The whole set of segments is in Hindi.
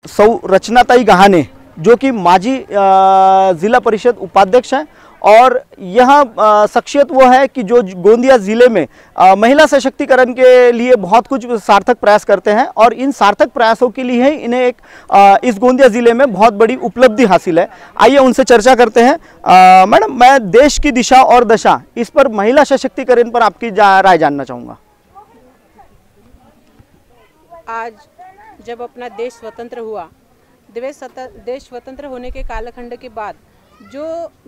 सौ रचनाताई गहाने जो कि माजी ज़िला परिषद उपाध्यक्ष हैं और यह शख्सियत वो है कि जो गोंदिया ज़िले में महिला सशक्तिकरण के लिए बहुत कुछ सार्थक प्रयास करते हैं और इन सार्थक प्रयासों के लिए ही इन्हें एक इस गोंदिया ज़िले में बहुत बड़ी उपलब्धि हासिल है। आइए उनसे चर्चा करते हैं। मैडम, मैं देश की दिशा और दशा इस पर महिला सशक्तिकरण पर आपकी राय जानना चाहूँगा। आज जब अपना देश स्वतंत्र हुआ, देश स्वतंत्र होने के कालखंड के बाद जो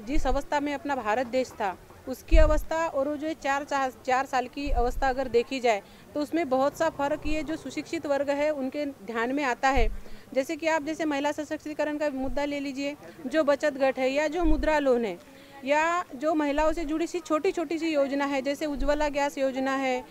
जिस अवस्था में अपना भारत देश था उसकी अवस्था और वो जो 4 साल की अवस्था अगर देखी जाए तो उसमें बहुत सा फर्क ये जो सुशिक्षित वर्ग है उनके ध्यान में आता है। जैसे कि आप जैसे महिला सशक्तिकरण का मुद्दा ले लीजिए, जो बचत गट है या जो मुद्रा लोन है या जो महिलाओं से जुड़ी सी छोटी छोटी सी योजना है, जैसे उज्ज्वला गैस योजना है,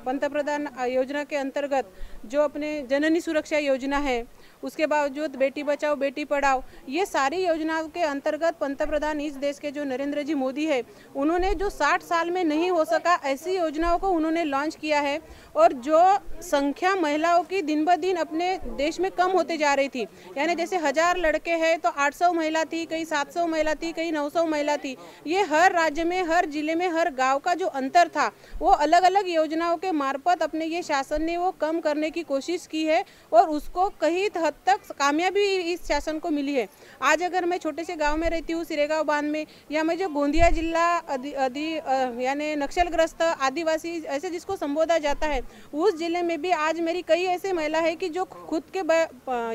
पंतप्रधान योजना के अंतर्गत जो अपने जननी सुरक्षा योजना है, उसके बावजूद बेटी बचाओ बेटी पढ़ाओ, ये सारी योजनाओं के अंतर्गत पंतप्रधान इस देश के जो नरेंद्र जी मोदी है उन्होंने जो 60 साल में नहीं हो सका ऐसी योजनाओं को उन्होंने लॉन्च किया है। और जो संख्या महिलाओं की दिन ब दिन अपने देश में कम होते जा रही थी, यानी जैसे 1000 लड़के हैं तो 800 महिला थी, कहीं 700 महिला थी, कहीं 900 महिला थी। ये हर राज्य में, हर जिले में, हर गाँव का जो अंतर था वो अलग अलग योजनाओं के मार्फत अपने ये शासन ने वो कम करने की कोशिश की है और उसको कई हद तक कामयाबी इस शासन को मिली है। आज अगर मैं छोटे से गांव में रहती हूँ, सिरेगांव बांध में, या मैं जो गोंदिया जिला यानी नक्सलग्रस्त आदिवासी ऐसे जिसको संबोधा जाता है, उस जिले में भी आज मेरी कई ऐसे महिला है कि जो खुद के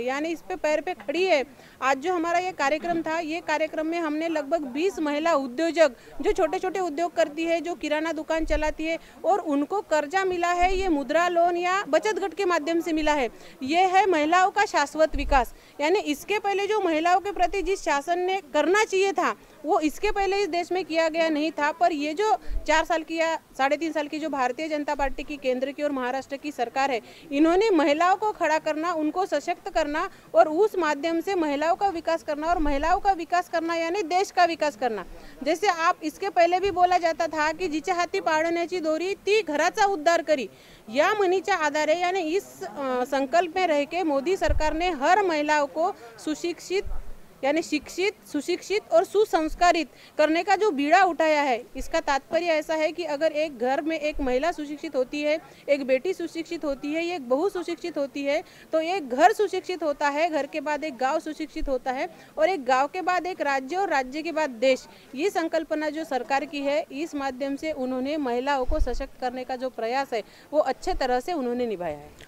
यानी इस पे पैर पे खड़ी है। आज जो हमारा ये कार्यक्रम था, ये कार्यक्रम में हमने लगभग 20 महिला उद्योजक जो छोटे छोटे उद्योग करती है, जो किराना दुकान चलाती है और उनको कर्जा मिला है, ये मुद्रा लोन या बचत गट के माध्यम से मिला है। ये है महिलाओं का शाश्वत विकास। यानी इसके पहले जो महिलाओं के प्रति जिस शासन ने करना चाहिए था वो इसके पहले इस देश में किया गया नहीं था। पर ये जो 4 साल की या 3.5 साल की जो भारतीय जनता पार्टी की केंद्र की और महाराष्ट्र की सरकार है, इन्होंने महिलाओं को खड़ा करना, उनको सशक्त करना और उस माध्यम से महिलाओं का विकास करना, और महिलाओं का विकास करना यानी देश का विकास करना। जैसे आप इसके पहले भी बोला जाता था कि जिच्या हाती पाळण्याची दोरी ती घराचा उद्धार करी, या म्हणीच्या आधारे यानी इस संकल्प में रह के मोदी सरकार ने हर महिलाओं को सुशिक्षित यानी शिक्षित, सुशिक्षित और सुसंस्कारित करने का जो बीड़ा उठाया है, इसका तात्पर्य ऐसा है कि अगर एक घर में एक महिला सुशिक्षित होती है, एक बेटी सुशिक्षित होती है, एक बहू सुशिक्षित होती है, तो एक घर सुशिक्षित होता है, घर के बाद एक गांव सुशिक्षित होता है और एक गांव के बाद एक राज्य और राज्य के बाद देश। ये संकल्पना जो सरकार की है, इस माध्यम से उन्होंने महिलाओं को सशक्त करने का जो प्रयास है वो अच्छे तरह से उन्होंने निभाया है।